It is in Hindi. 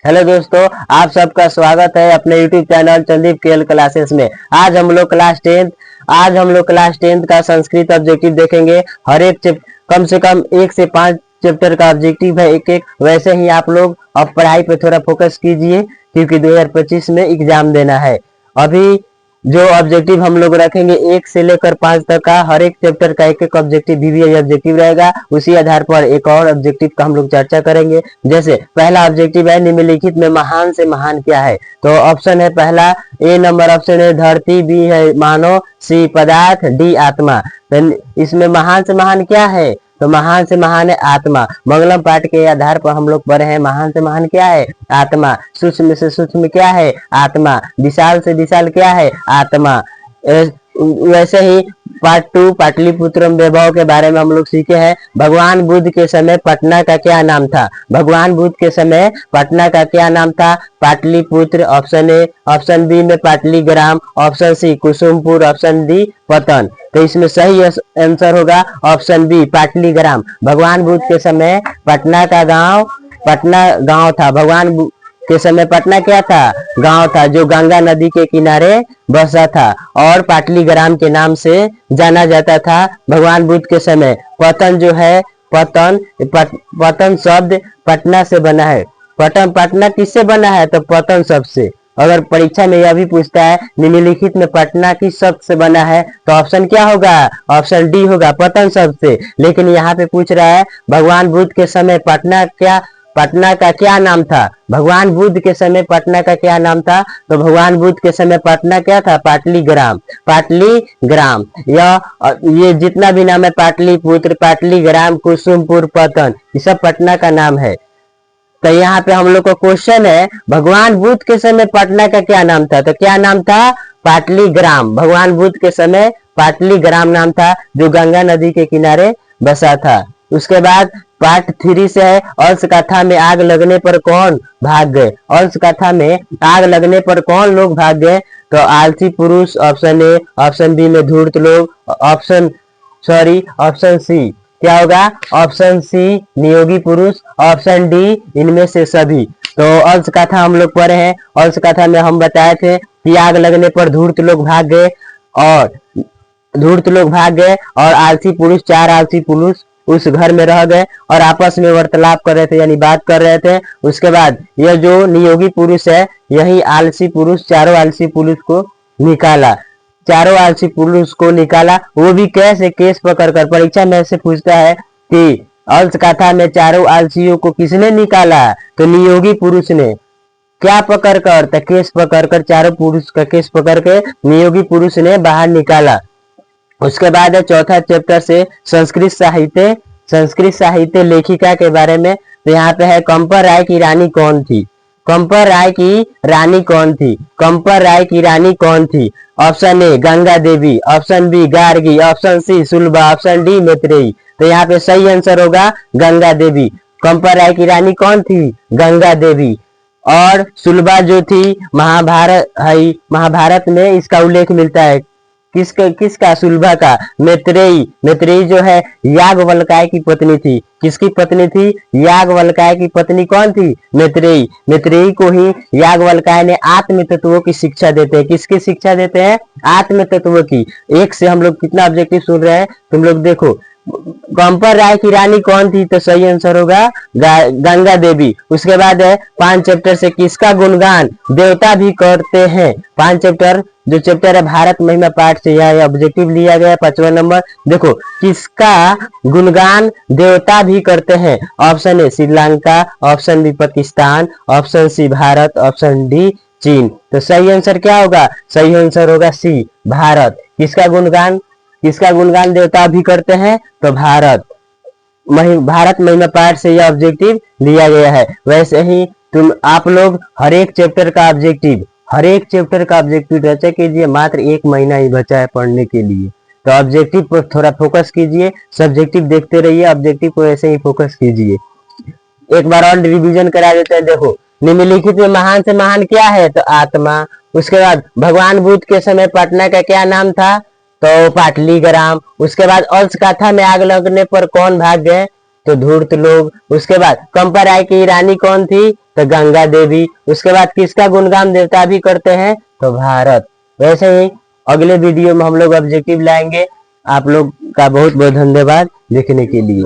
हेलो दोस्तों, आप सबका स्वागत है अपने YouTube channel Chandeep KL classes में। आज हम लोग क्लास टेंथ का संस्कृत ऑब्जेक्टिव देखेंगे। हर एक कम से कम 1 से 5 चैप्टर का ऑब्जेक्टिव है एक एक। वैसे ही आप लोग अब पढ़ाई पे थोड़ा फोकस कीजिए क्योंकि 2025 में एग्जाम देना है। अभी जो ऑब्जेक्टिव हम लोग रखेंगे 1 से लेकर 5 तक का, हर एक चैप्टर का एक एक ऑब्जेक्टिव VVI ऑब्जेक्टिव रहेगा। उसी आधार पर एक और ऑब्जेक्टिव का हम लोग चर्चा करेंगे। जैसे पहला ऑब्जेक्टिव है निम्नलिखित में महान से महान क्या है। तो ऑप्शन है पहला, ए नंबर ऑप्शन है धरती, बी है मानव, सी पदार्थ, डी आत्मा। तो इसमें महान से महान क्या है? तो महान से महान है आत्मा। मंगलम पाठ के आधार पर हम लोग पढ़े हैं महान से महान क्या है? आत्मा। सूक्ष्म से सूक्ष्म क्या है? आत्मा। विशाल से विशाल क्या है? आत्मा। वैसे ही पार्ट 2 पाटलिपुत्रम वैभव के बारे में हम लोग सीखे हैं। भगवान बुद्ध के समय पटना का क्या नाम था? भगवान बुद्ध के समय पटना का क्या नाम था? Pataliputra option A, option B में Pataligram, option C Kusumpur, option D Patan. तो इसमें सही आंसर होगा ऑप्शन बी पाटलीग्राम। भगवान बुद्ध के समय पटना गांव था। भगवान के समय पटना क्या था? गांव था जो गंगा नदी के किनारे बसा था और पाटलीग्राम के नाम से जाना जाता था। भगवान बुद्ध के समय पतन जो है, पतन शब्द पटना से बना है। पटना किससे बना है? तो पतन शब्द से। अगर परीक्षा में यह भी पूछता है निम्नलिखित में पटना किस शब्द से बना है, तो ऑप्शन क्या होगा? ऑप्शन डी होगा पतन शब्द से। लेकिन यहाँ पे पूछ रहा है भगवान बुद्ध के समय पटना का क्या नाम था? भगवान बुद्ध के समय पटना का क्या नाम था? तो भगवान बुद्ध के समय पटना क्या था? पाटलीग्राम। ये जितना भी नाम है पाटलिपुत्र, पाटलीग्राम, कुसुमपुर, पतन, ये सब पटना का नाम है। तो यहाँ पे हम लोग को क्वेश्चन है भगवान बुद्ध के समय पटना का क्या नाम था? तो क्या नाम था? पाटलीग्राम। भगवान बुद्ध के समय पाटलीग्राम नाम था जो गंगा नदी के किनारे बसा था। उसके बाद पार्ट 3 से है अंश कथा में आग लगने पर कौन भाग गए? अंश कथा में आग लगने पर कौन लोग भाग गए? तो आलसी पुरुष ऑप्शन ए, ऑप्शन बी में धूर्त लोग, ऑप्शन सी क्या होगा? ऑप्शन सी नियोगी पुरुष, ऑप्शन डी इनमें से सभी। तो अंश कथा हम लोग पढ़े हैं। अंश कथा में हम बताए थे कि आग लगने पर धूर्त लोग भाग गए और चार आलसी पुरुष उस घर में रह गए और आपस में वार्तालाप कर रहे थे, यानी बात कर रहे थे। उसके बाद यह जो नियोगी पुरुष है, यही चारों आलसी पुरुष को निकाला। वो भी कैसे? केस पकड़कर। परीक्षा में ऐसे पूछता है कि अंश कथा में चारों आलसियों को किसने निकाला? तो नियोगी पुरुष ने। क्या पकड़कर? तो केस पकड़कर, चारों पुरुष का केस पकड़ के नियोगी पुरुष ने बाहर निकाला। उसके बाद है चौथा चैप्टर से संस्कृत साहित्य लेखिका के बारे में। तो यहाँ पे है कंपर राय की रानी कौन थी? कंपर राय की रानी कौन थी? Option A Ganga Devi, option B Gargi, option C Sulabha, option D Maitreyi. तो यहाँ पे सही आंसर होगा गंगा देवी। कंपर राय की रानी कौन थी? गंगा देवी। और सुलभा जो थी महाभारत में इसका उल्लेख मिलता है। किसका? सुलभा का। मैत्रेयी जो है याज्ञवल्क्य की पत्नी थी। किसकी पत्नी थी? याज्ञवल्क्य की पत्नी कौन थी? मैत्रेयी को ही याज्ञवल्क्य ने आत्म तत्वों की शिक्षा देते हैं। किसकी शिक्षा देते हैं? आत्म तत्वों की। एक से हम लोग कितना ऑब्जेक्टिव सुन रहे हैं तुम लोग देखो। कंपर राय की रानी कौन थी? तो सही आंसर होगा गंगा देवी। उसके बाद है 5 चैप्टर से किसका गुणगान देवता भी करते हैं? 5 चैप्टर जो चैप्टर है भारत महिमा पाठ से यह ऑब्जेक्टिव लिया गया 5वां नंबर। देखो किसका गुणगान देवता भी करते हैं? Option A Sri Lanka, option B Pakistan, option C Bharat, option D चीन। तो सही आंसर क्या होगा? सही आंसर होगा सी भारत। किसका गुणगान देवता भी करते हैं? तो भारत महिमा पाठ से यह ऑब्जेक्टिव लिया गया है। वैसे ही आप लोग हर एक चैप्टर का ऑब्जेक्टिव चर्चा कीजिए। मात्र 1 महीना ही बचा है पढ़ने के लिए, तो ऑब्जेक्टिव पर थोड़ा फोकस कीजिए। सब्जेक्टिव देखते रहिए, ऑब्जेक्टिव को ऐसे ही फोकस कीजिए। एक बार और रिवीजन करा देते हैं। देखो निम्नलिखित में महान से महान क्या है? तो आत्मा। उसके बाद भगवान बुद्ध के समय पटना का क्या नाम था? तो पाटलीग्राम। उसके बाद अंश कथा में आग लगने पर कौन भाग गए? तो धूर्त लोग। उसके बाद कंपर राय की रानी कौन थी? तो गंगा देवी। उसके बाद किसका गुणगान देवता भी करते हैं, तो भारत। वैसे ही अगले वीडियो में हम लोग ऑब्जेक्टिव लाएंगे। आप लोग का बहुत बहुत धन्यवाद देखने के लिए।